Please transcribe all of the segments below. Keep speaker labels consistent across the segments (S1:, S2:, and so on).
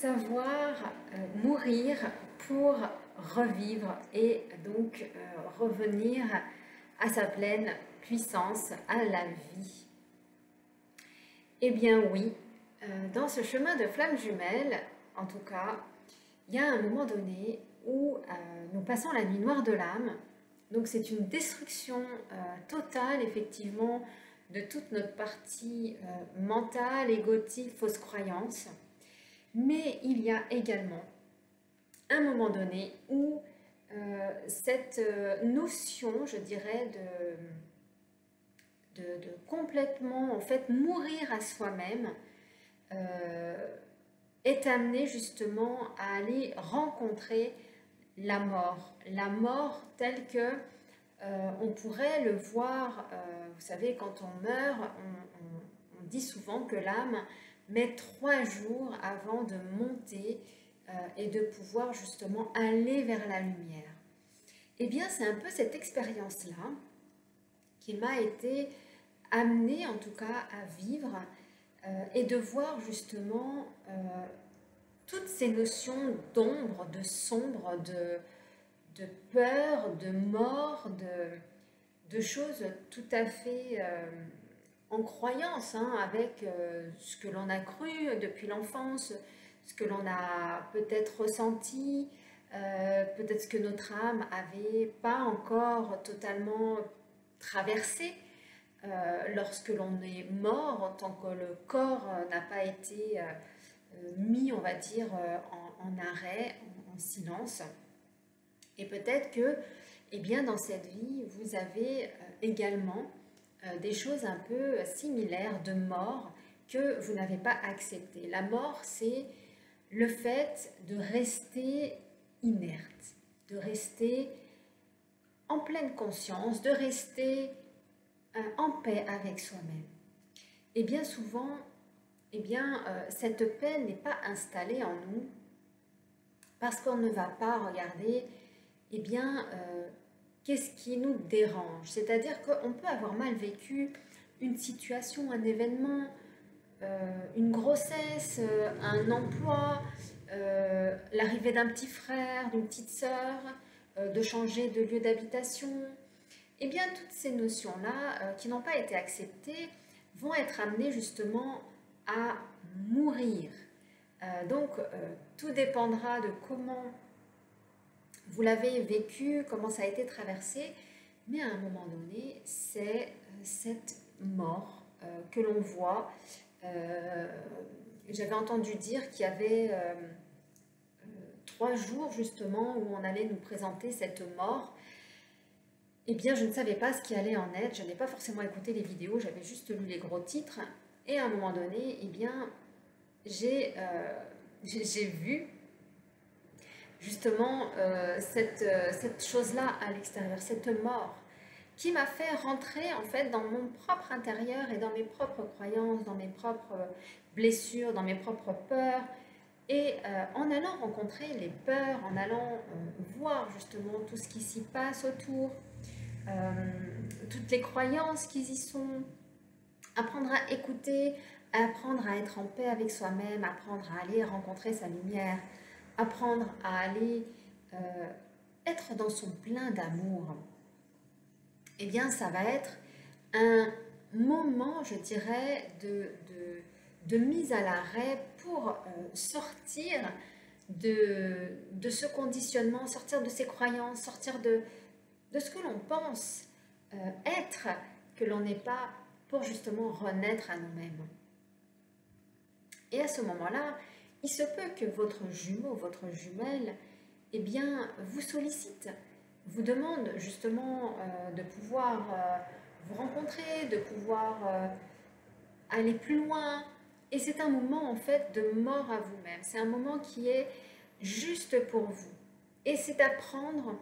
S1: savoir mourir pour revivre et donc revenir à sa pleine puissance, à la vie. Eh bien oui, dans ce chemin de flammes jumelles, en tout cas, il y a un moment donné où nous passons la nuit noire de l'âme. Donc c'est une destruction totale, effectivement, de toute notre partie mentale, égotique, fausse croyance. Mais il y a également un moment donné où cette notion, je dirais, de complètement en fait mourir à soi-même est amenée justement à aller rencontrer la mort telle que on pourrait le voir, vous savez, quand on meurt, on dit souvent que l'âme met 3 jours avant de monter et de pouvoir justement aller vers la lumière. Eh bien, c'est un peu cette expérience-là qui m'a été amenée, en tout cas, à vivre et de voir justement toutes ces notions d'ombre, de sombre, de peur, de mort, de choses tout à fait en croyance, hein, avec ce que l'on a cru depuis l'enfance, ce que l'on a peut-être ressenti, peut-être ce que notre âme n'avait pas encore totalement traversé lorsque l'on est mort, tant que le corps n'a pas été mis, on va dire, en arrêt, en silence. Et peut-être que, eh bien, dans cette vie, vous avez également des choses un peu similaires de mort que vous n'avez pas acceptées. La mort, c'est le fait de rester inerte, de rester en pleine conscience, de rester en paix avec soi-même. Et bien souvent, eh bien, cette paix n'est pas installée en nous parce qu'on ne va pas regarder eh bien, qu'est-ce qui nous dérange? C'est-à-dire qu'on peut avoir mal vécu une situation, un événement, une grossesse, un emploi, l'arrivée d'un petit frère, d'une petite sœur, de changer de lieu d'habitation. Eh bien, toutes ces notions-là, qui n'ont pas été acceptées, vont être amenées justement à mourir. Donc, tout dépendra de comment vous l'avez vécu, comment ça a été traversé, mais à un moment donné, c'est cette mort que l'on voit. J'avais entendu dire qu'il y avait 3 jours justement où on allait nous présenter cette mort. Eh bien, je ne savais pas ce qui allait en être, je n'ai pas forcément écouté les vidéos, j'avais juste lu les gros titres. Et à un moment donné, eh bien, j'ai vu justement cette chose-là à l'extérieur, cette mort, qui m'a fait rentrer en fait dans mon propre intérieur et dans mes propres croyances, dans mes propres blessures, dans mes propres peurs. Et en allant rencontrer les peurs, en allant voir justement tout ce qui s'y passe autour, toutes les croyances qui y sont, apprendre à écouter, apprendre à être en paix avec soi-même, apprendre à aller rencontrer sa lumière, apprendre à aller être dans son plein d'amour, eh bien ça va être un moment, je dirais, de mise à l'arrêt pour sortir de ce conditionnement, sortir de ces croyances, sortir de ce que l'on pense être, que l'on n'est pas, pour justement renaître à nous-mêmes. Et à ce moment-là, il se peut que votre jumeau, votre jumelle, eh bien, vous sollicite, vous demande justement de pouvoir vous rencontrer, de pouvoir aller plus loin. Et c'est un moment en fait de mort à vous-même. C'est un moment qui est juste pour vous. Et c'est apprendre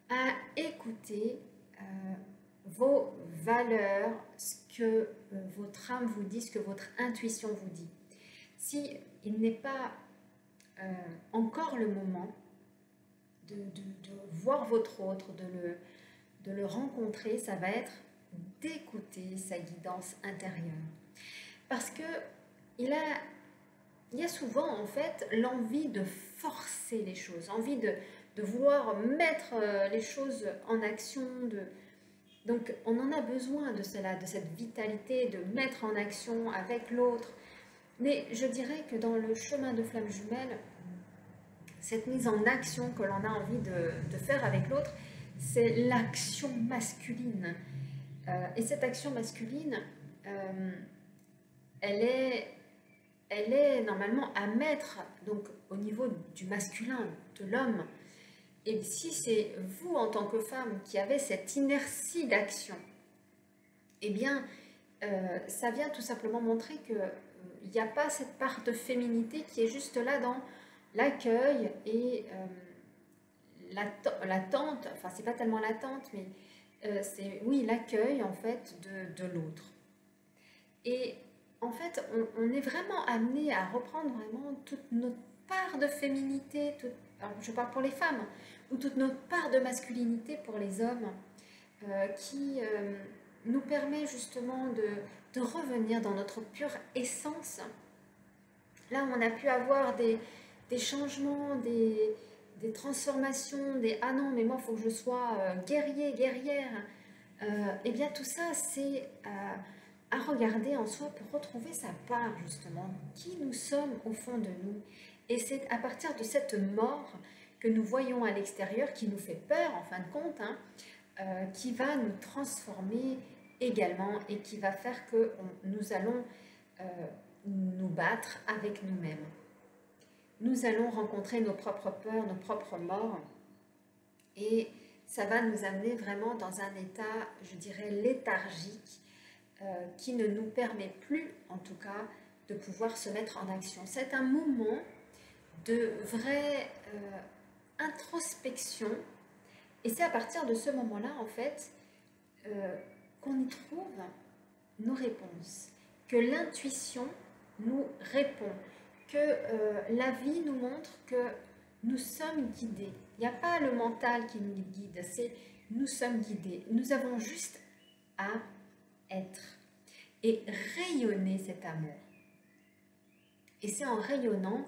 S1: à écouter vos valeurs, ce que votre âme vous dit, ce que votre intuition vous dit. Si il n'est pas encore le moment de voir votre autre, de le rencontrer, ça va être d'écouter sa guidance intérieure. Parce que il a il y a souvent en fait l'envie de forcer les choses, envie de vouloir mettre les choses en action. Donc on en a besoin de cela, de cette vitalité, de mettre en action avec l'autre. Mais je dirais que dans le chemin de flamme jumelle, cette mise en action que l'on a envie de faire avec l'autre, c'est l'action masculine. Et cette action masculine, elle est normalement à mettre donc, au niveau du masculin, de l'homme. Et si c'est vous, en tant que femme, qui avez cette inertie d'action, eh bien, ça vient tout simplement montrer qu'il n'y a pas cette part de féminité qui est juste là dans l'accueil et l'attente, enfin, c'est pas tellement l'attente, mais c'est, oui, l'accueil, en fait, de l'autre. Et en fait, on est vraiment amené à reprendre vraiment toute notre part de féminité, alors je parle pour les femmes, ou toute notre part de masculinité pour les hommes, qui nous permet justement de revenir dans notre pure essence. Là où on a pu avoir des changements, des transformations, des « ah non, mais moi, il faut que je sois guerrier, guerrière », et bien tout ça, c'est à regarder en soi pour retrouver sa part, justement, qui nous sommes au fond de nous. Et c'est à partir de cette mort que nous voyons à l'extérieur, qui nous fait peur, en fin de compte, hein, qui va nous transformer également et qui va faire que nous allons nous battre avec nous-mêmes. Nous allons rencontrer nos propres peurs, nos propres morts, et ça va nous amener vraiment dans un état, je dirais, léthargique, qui ne nous permet plus, en tout cas, de pouvoir se mettre en action. C'est un moment de vraie introspection, et c'est à partir de ce moment-là, en fait, qu'on y trouve nos réponses, que l'intuition nous répond, que la vie nous montre que nous sommes guidés. Il n'y a pas le mental qui nous guide, c'est nous sommes guidés. Nous avons juste à être et rayonner cet amour. Et c'est en rayonnant,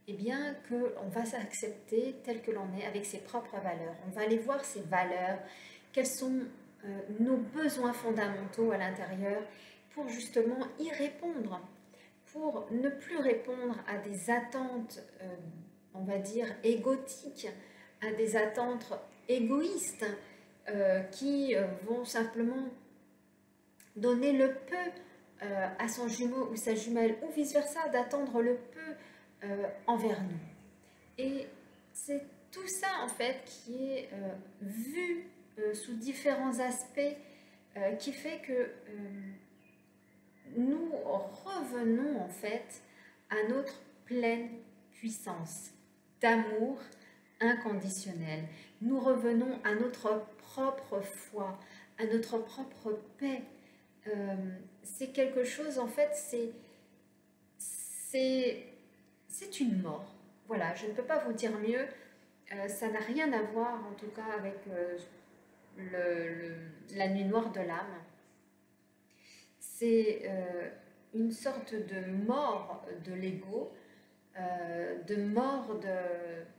S1: eh bien, qu'on va s'accepter tel que l'on est, avec ses propres valeurs. On va aller voir ses valeurs, quels sont nos besoins fondamentaux à l'intérieur, pour justement y répondre, pour ne plus répondre à des attentes, on va dire, égotiques, à des attentes égoïstes, qui vont simplement donner le peu à son jumeau ou sa jumelle, ou vice-versa, d'attendre le peu envers nous. Et c'est tout ça, en fait, qui est vu sous différents aspects, qui fait que nous revenons, en fait, à notre pleine puissance d'amour inconditionnel. Nous revenons à notre propre foi, à notre propre paix. C'est quelque chose, en fait, c'est une mort. Voilà, je ne peux pas vous dire mieux. Ça n'a rien à voir, en tout cas, avec la nuit noire de l'âme. C'est une sorte de mort de l'ego, de mort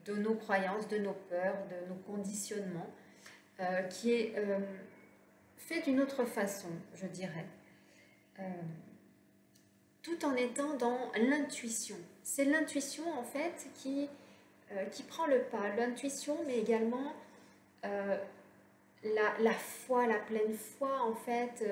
S1: de nos croyances, de nos peurs, de nos conditionnements, qui est fait d'une autre façon, je dirais, tout en étant dans l'intuition. C'est l'intuition, en fait, qui prend le pas. L'intuition, mais également la foi, la pleine foi, en fait,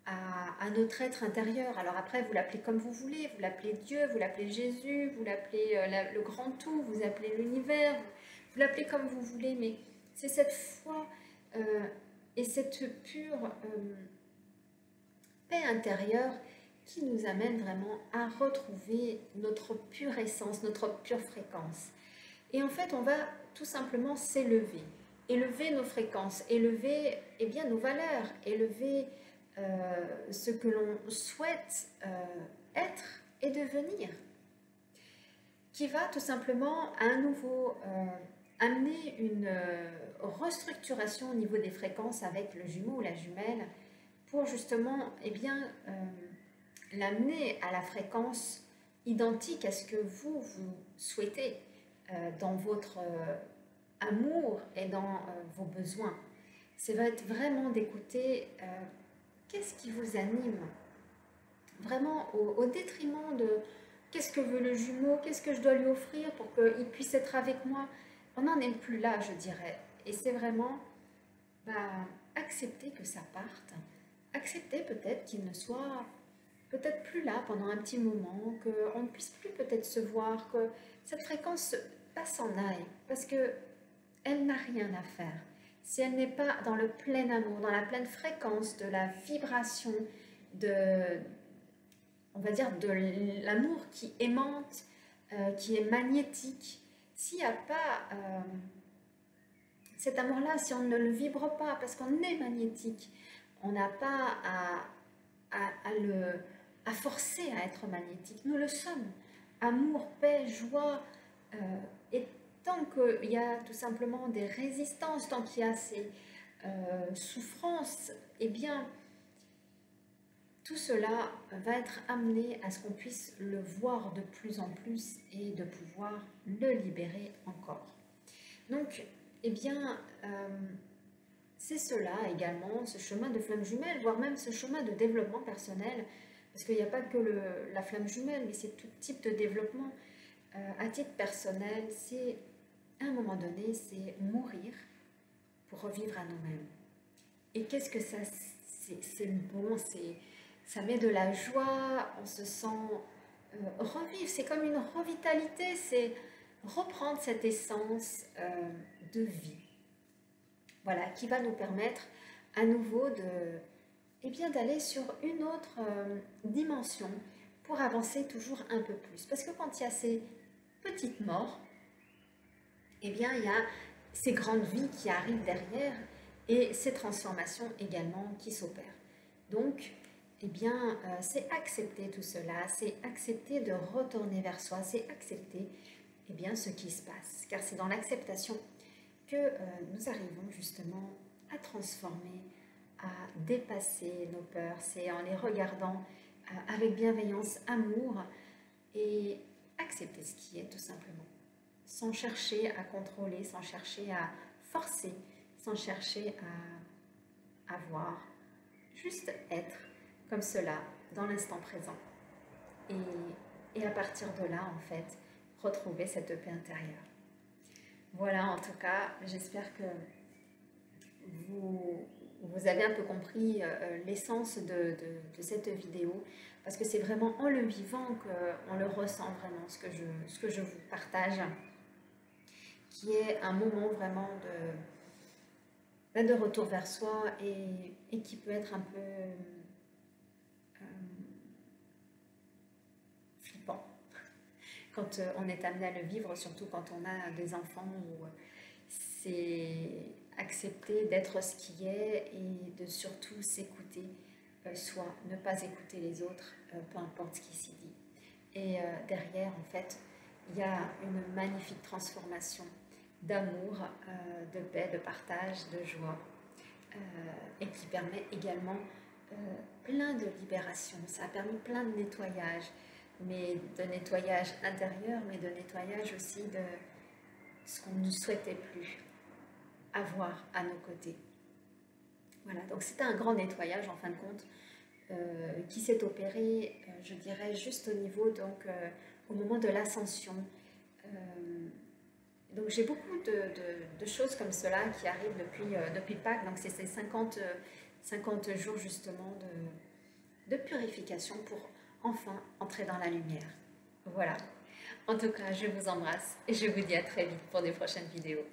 S1: à notre être intérieur. Alors après, vous l'appelez comme vous voulez, vous l'appelez Dieu, vous l'appelez Jésus, vous l'appelez le grand tout, vous appelez l'univers, vous l'appelez comme vous voulez, mais c'est cette foi et cette pure paix intérieure qui nous amène vraiment à retrouver notre pure essence, notre pure fréquence. Et en fait, on va tout simplement s'élever, élever nos fréquences, élever bien, nos valeurs, élever ce que l'on souhaite être et devenir, qui va tout simplement à nouveau amener une restructuration au niveau des fréquences avec le jumeau ou la jumelle, pour justement l'amener à la fréquence identique à ce que vous souhaitez dans votre amour et dans vos besoins. Ça va être vraiment d'écouter qu'est-ce qui vous anime, vraiment au détriment de qu'est-ce que veut le jumeau, qu'est-ce que je dois lui offrir pour qu'il puisse être avec moi. On n'en est plus là, je dirais. Et c'est vraiment accepter que ça parte, accepter peut-être qu'il ne soit peut-être plus là pendant un petit moment, qu'on ne puisse plus peut-être se voir, que cette fréquence s'en aille, parce que elle n'a rien à faire. Si elle n'est pas dans le plein amour, dans la pleine fréquence de la vibration, on va dire de l'amour qui aimante, qui est magnétique, s'il n'y a pas cet amour-là, si on ne le vibre pas, parce qu'on est magnétique, on n'a pas à forcer à être magnétique. Nous le sommes. Amour, paix, joie, et tant qu'il y a tout simplement des résistances, tant qu'il y a ces souffrances, eh bien, tout cela va être amené à ce qu'on puisse le voir de plus en plus et de pouvoir le libérer encore. Donc, eh bien, c'est cela également, ce chemin de flamme jumelle, voire même ce chemin de développement personnel, parce qu'il n'y a pas que la flamme jumelle, mais c'est tout type de développement. À titre personnel, c'est, à un moment donné, c'est mourir pour revivre à nous-mêmes. Et qu'est-ce que ça, c'est bon, ça met de la joie, on se sent revivre, c'est comme une revitalité, c'est reprendre cette essence de vie. Voilà, qui va nous permettre à nouveau d'aller sur une autre dimension pour avancer toujours un peu plus. Parce que quand il y a ces petites morts, eh bien, il y a ces grandes vies qui arrivent derrière et ces transformations également qui s'opèrent. Donc, eh bien, c'est accepter tout cela, c'est accepter de retourner vers soi, c'est accepter eh bien, ce qui se passe. Car c'est dans l'acceptation que nous arrivons justement à transformer, à dépasser nos peurs. C'est en les regardant avec bienveillance, amour et accepter ce qui est tout simplement. Sans chercher à contrôler, sans chercher à forcer, sans chercher à avoir. Juste être comme cela dans l'instant présent. Et à partir de là, en fait, retrouver cette paix intérieure. Voilà, en tout cas, j'espère que vous avez un peu compris l'essence de cette vidéo, parce que c'est vraiment en le vivant qu'on le ressent vraiment, ce que je vous partage, qui est un moment vraiment de retour vers soi et qui peut être un peu flippant quand on est amené à le vivre, surtout quand on a des enfants où c'est accepter d'être ce qui est et de surtout s'écouter soi, ne pas écouter les autres, peu importe ce qui s'y dit. Et derrière, en fait, il y a une magnifique transformation d'amour, de paix, de partage, de joie, et qui permet également plein de libération. Ça a permis plein de nettoyage, mais de nettoyage intérieur, mais de nettoyage aussi de ce qu'on ne souhaitait plus avoir à nos côtés. Voilà, donc c'était un grand nettoyage en fin de compte qui s'est opéré, je dirais, juste au niveau, donc au moment de l'ascension. Donc j'ai beaucoup de choses comme cela qui arrivent depuis Pâques, donc c'est ces 50 jours justement de purification pour enfin entrer dans la lumière. Voilà. En tout cas, je vous embrasse et je vous dis à très vite pour des prochaines vidéos.